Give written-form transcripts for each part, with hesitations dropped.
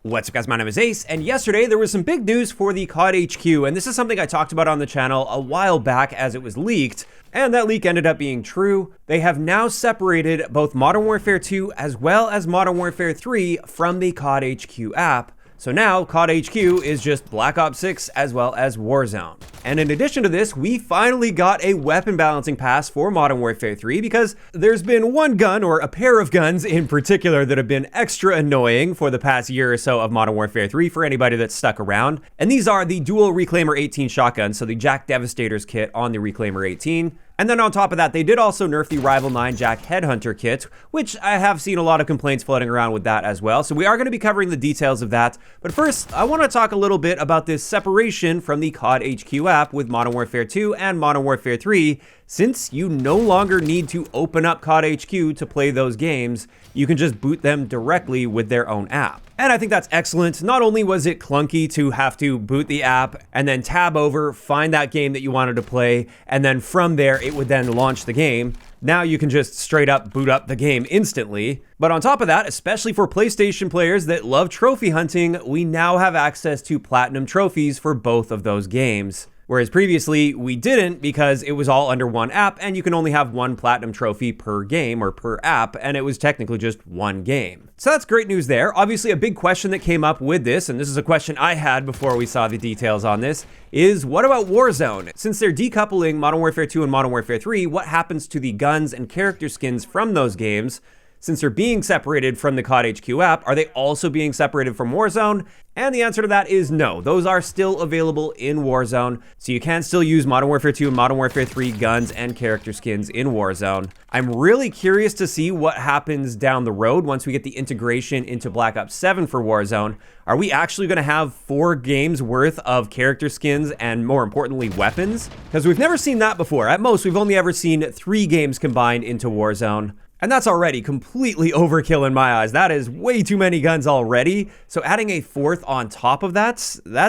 What's up guys, my name is Ace, and yesterday there was some big news for the CoD HQ, and this is something I talked about on the channel a while back as it was leaked, and that leak ended up being true. They have now separated both Modern Warfare 2 as well as Modern Warfare 3 from the CoD HQ app. So now CoD HQ is just Black Ops 6 as well as Warzone. And in addition to this, we finally got a weapon balancing pass for Modern Warfare 3 because there's been one gun, or a pair of guns in particular, that have been extra annoying for the past year or so of Modern Warfare 3 for anybody that's stuck around. And these are the dual Reclaimer 18 shotguns, so the Jack Devastator's kit on the Reclaimer 18. And then on top of that, they did also nerf the Rival 9 Jack Headhunter kit, which I have seen a lot of complaints floating around with that as well. So we are going to be covering the details of that. But first, I want to talk a little bit about this separation from the CoD HQ app with Modern Warfare 2 and Modern Warfare 3. Since you no longer need to open up CoD HQ to play those games, you can just boot them directly with their own app. And I think that's excellent. Not only was it clunky to have to boot the app and then tab over, find that game that you wanted to play, and then from there it would then launch the game. Now you can just straight up boot up the game instantly. But on top of that, especially for PlayStation players that love trophy hunting, we now have access to platinum trophies for both of those games. Whereas previously we didn't, because it was all under one app and you can only have one platinum trophy per game or per app, and it was technically just one game. So that's great news there. Obviously a big question that came up with this, and this is a question I had before we saw the details on this, is what about Warzone? Since they're decoupling Modern Warfare 2 and Modern Warfare 3, what happens to the guns and character skins from those games? Since they're being separated from the CoD HQ app, are they also being separated from Warzone? And the answer to that is no. Those are still available in Warzone, so you can still use Modern Warfare 2 and Modern Warfare 3 guns and character skins in Warzone. I'm really curious to see what happens down the road once we get the integration into Black Ops 7 for Warzone. Are we actually going to have 4 games worth of character skins and, more importantly, weapons? Because we've never seen that before. At most, we've only ever seen 3 games combined into Warzone. And that's already completely overkill in my eyes. That is way too many guns already. So adding a 4th on top of that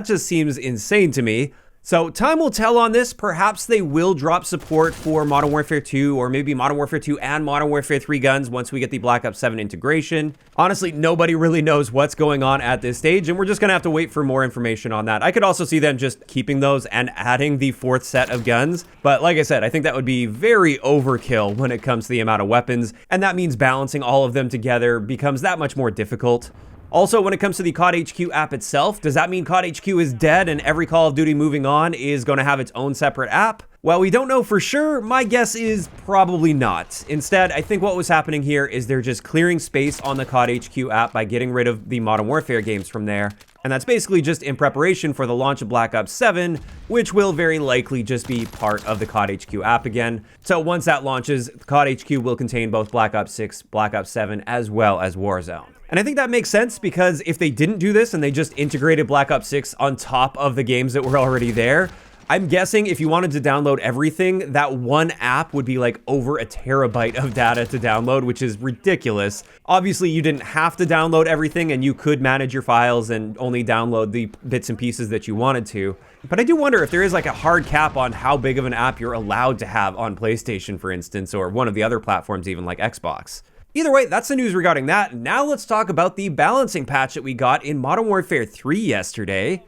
just seems insane to me. So time will tell on this. Perhaps they will drop support for Modern Warfare 2 or maybe Modern Warfare 2 and Modern Warfare 3 guns once we get the Black Ops 7 integration. Honestly, nobody really knows what's going on at this stage, and we're just going to have to wait for more information on that. I could also see them just keeping those and adding the 4th set of guns. But like I said, I think that would be very overkill when it comes to the amount of weapons, and that means balancing all of them together becomes that much more difficult. Also, when it comes to the CoD HQ app itself, does that mean CoD HQ is dead and every Call of Duty moving on is going to have its own separate app? Well, we don't know for sure. My guess is probably not. Instead, I think what was happening here is they're just clearing space on the CoD HQ app by getting rid of the Modern Warfare games from there. And that's basically just in preparation for the launch of Black Ops 7, which will very likely just be part of the CoD HQ app again. So once that launches, CoD HQ will contain both Black Ops 6, Black Ops 7, as well as Warzone. And I think that makes sense because if they didn't do this and they just integrated Black Ops 6 on top of the games that were already there, I'm guessing if you wanted to download everything, that one app would be like over a terabyte of data to download, which is ridiculous. Obviously, you didn't have to download everything and you could manage your files and only download the bits and pieces that you wanted to. But I do wonder if there is like a hard cap on how big of an app you're allowed to have on PlayStation, for instance, or one of the other platforms, even like Xbox. Either way, that's the news regarding that. Now let's talk about the balancing patch that we got in Modern Warfare 3 yesterday.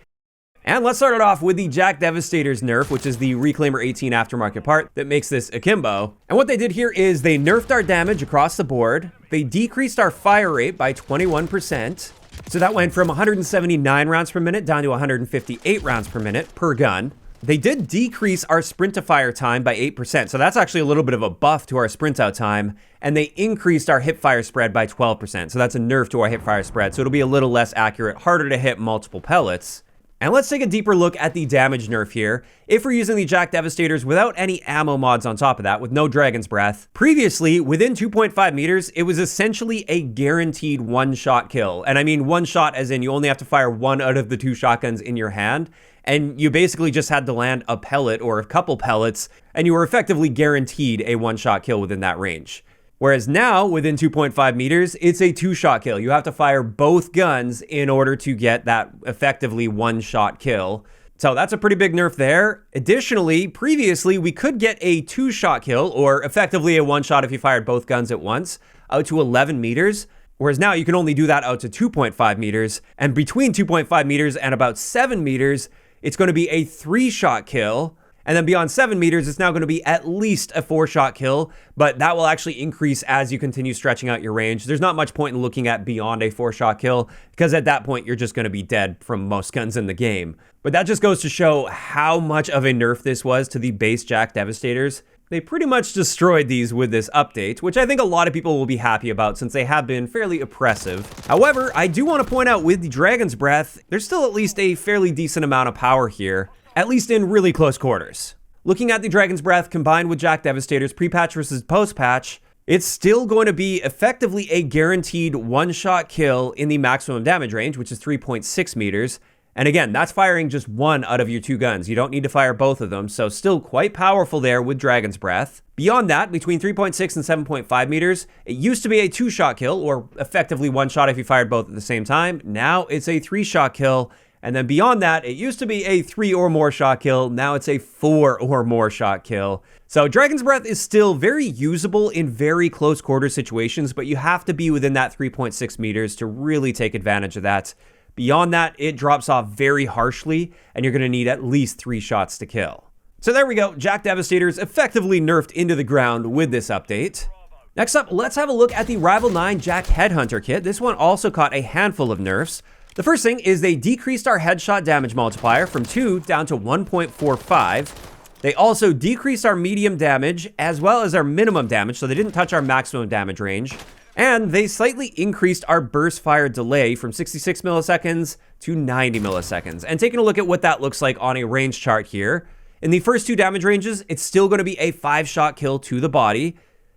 And let's start it off with the Jack Devastator's nerf, which is the Reclaimer 18 aftermarket part that makes this akimbo. And what they did here is they nerfed our damage across the board. They decreased our fire rate by 21%. So that went from 179 rounds per minute down to 158 rounds per minute per gun. They did decrease our sprint to fire time by 8%, so that's actually a little bit of a buff to our sprint out time, and they increased our hip fire spread by 12%, so that's a nerf to our hip fire spread, so it'll be a little less accurate, harder to hit multiple pellets. And let's take a deeper look at the damage nerf here. If we're using the Jack Devastators without any ammo mods on top of that, with no Dragon's Breath, previously, within 2.5 meters, it was essentially a guaranteed one-shot kill. And I mean one shot as in you only have to fire one out of the 2 shotguns in your hand, and you basically just had to land a pellet or a couple pellets, and you were effectively guaranteed a one-shot kill within that range. Whereas now, within 2.5 meters, it's a 2-shot kill. You have to fire both guns in order to get that effectively one-shot kill. So that's a pretty big nerf there. Additionally, previously, we could get a 2-shot kill, or effectively a 1-shot if you fired both guns at once, out to 11 meters. Whereas now you can only do that out to 2.5 meters. And between 2.5 meters and about 7 meters, it's going to be a 3-shot kill. And then beyond 7 meters, it's now going to be at least a 4-shot kill, but that will actually increase as you continue stretching out your range. There's not much point in looking at beyond a 4-shot kill, because at that point, you're just going to be dead from most guns in the game. But that just goes to show how much of a nerf this was to the base JAK Devastators. They pretty much destroyed these with this update, which I think a lot of people will be happy about since they have been fairly oppressive. However, I do want to point out with the Dragon's Breath, there's still at least a fairly decent amount of power here, at least in really close quarters. Looking at the Dragon's Breath combined with JAK Devastators pre-patch versus post-patch, it's still going to be effectively a guaranteed 1-shot kill in the maximum damage range, which is 3.6 meters. And again, that's firing just one out of your 2 guns. You don't need to fire both of them, so still quite powerful there with Dragon's Breath. Beyond that, between 3.6 and 7.5 meters, it used to be a 2-shot kill, or effectively 1 shot if you fired both at the same time. Now it's a 3-shot kill. And then beyond that, it used to be a 3 or more shot kill. Now it's a 4 or more shot kill. So Dragon's Breath is still very usable in very close quarter situations, but you have to be within that 3.6 meters to really take advantage of that. Beyond that, it drops off very harshly, and you're going to need at least 3 shots to kill. So there we go, JAK Devastators effectively nerfed into the ground with this update. Next up, let's have a look at the Rival 9 JAK Headhunter kit. This one also caught a handful of nerfs. The first thing is they decreased our headshot damage multiplier from 2 down to 1.45. They also decreased our medium damage as well as our minimum damage, so they didn't touch our maximum damage range. And they slightly increased our burst fire delay from 66 milliseconds to 90 milliseconds. And taking a look at what that looks like on a range chart here, in the first 2 damage ranges, it's still going to be a 5-shot kill to the body.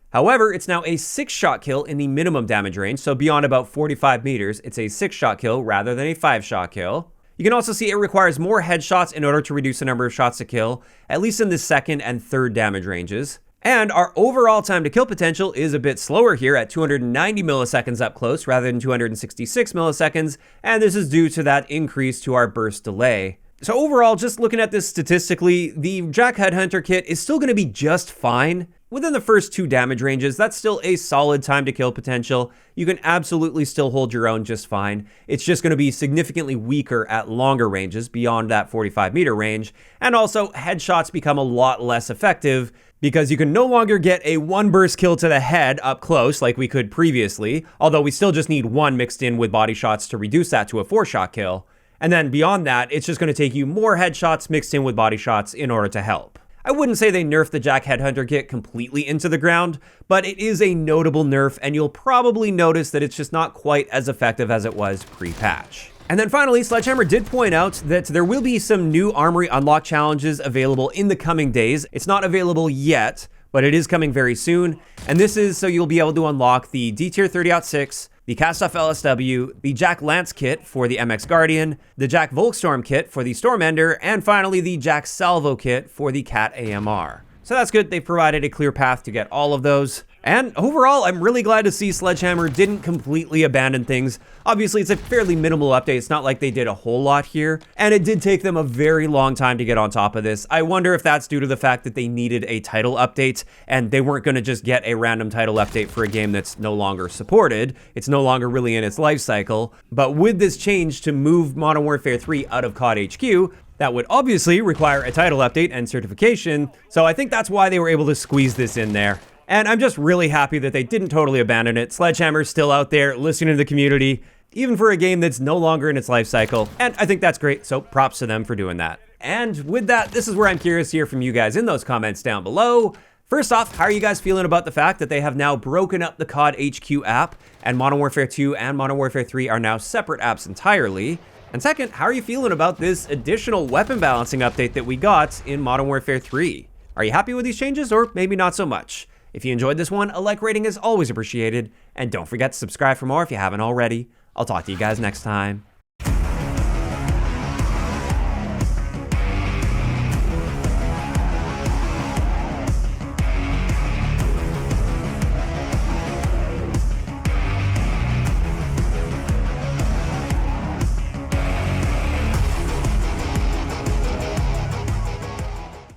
However, it's now a 6-shot kill in the minimum damage range, so beyond about 45 meters, it's a 6-shot kill rather than a 5-shot kill. You can also see it requires more headshots in order to reduce the number of shots to kill, at least in the 2nd and 3rd damage ranges. And our overall time to kill potential is a bit slower here at 290 milliseconds up close rather than 266 milliseconds, and this is due to that increase to our burst delay. So overall, just looking at this statistically, the JAK Headhunter kit is still going to be just fine. Within the first 2 damage ranges, that's still a solid time to kill potential. You can absolutely still hold your own just fine. It's just going to be significantly weaker at longer ranges beyond that 45 meter range. And also, headshots become a lot less effective because you can no longer get a 1 burst kill to the head up close like we could previously, although we still just need 1 mixed in with body shots to reduce that to a 4-shot kill. And then beyond that, it's just going to take you more headshots mixed in with body shots in order to help. I wouldn't say they nerfed the JAK Headhunter kit completely into the ground, but it is a notable nerf, and you'll probably notice that it's just not quite as effective as it was pre-patch. And then finally, Sledgehammer did point out that there will be some new Armory unlock challenges available in the coming days. It's not available yet, but it is coming very soon. And this is so you'll be able to unlock the D-Tier 30-06, the Cast-Off LSW, the JAK Lance kit for the MX Guardian, the JAK Volkstorm kit for the Stormender, and finally the JAK Salvo kit for the Cat AMR. So that's good, they've provided a clear path to get all of those. And overall, I'm really glad to see Sledgehammer didn't completely abandon things. Obviously, it's a fairly minimal update. It's not like they did a whole lot here. And it did take them a very long time to get on top of this. I wonder if that's due to the fact that they needed a title update and they weren't going to just get a random title update for a game that's no longer supported. It's no longer really in its life cycle. But with this change to move Modern Warfare 3 out of CoD HQ, that would obviously require a title update and certification. So I think that's why they were able to squeeze this in there. And I'm just really happy that they didn't totally abandon it. Sledgehammer's still out there listening to the community, even for a game that's no longer in its life cycle. And I think that's great, so props to them for doing that. And with that, this is where I'm curious to hear from you guys in those comments down below. First off, how are you guys feeling about the fact that they have now broken up the CoD HQ app, and Modern Warfare 2 and Modern Warfare 3 are now separate apps entirely? And second, how are you feeling about this additional weapon balancing update that we got in Modern Warfare 3? Are you happy with these changes, or maybe not so much? If you enjoyed this one, a like rating is always appreciated, and don't forget to subscribe for more if you haven't already. I'll talk to you guys next time.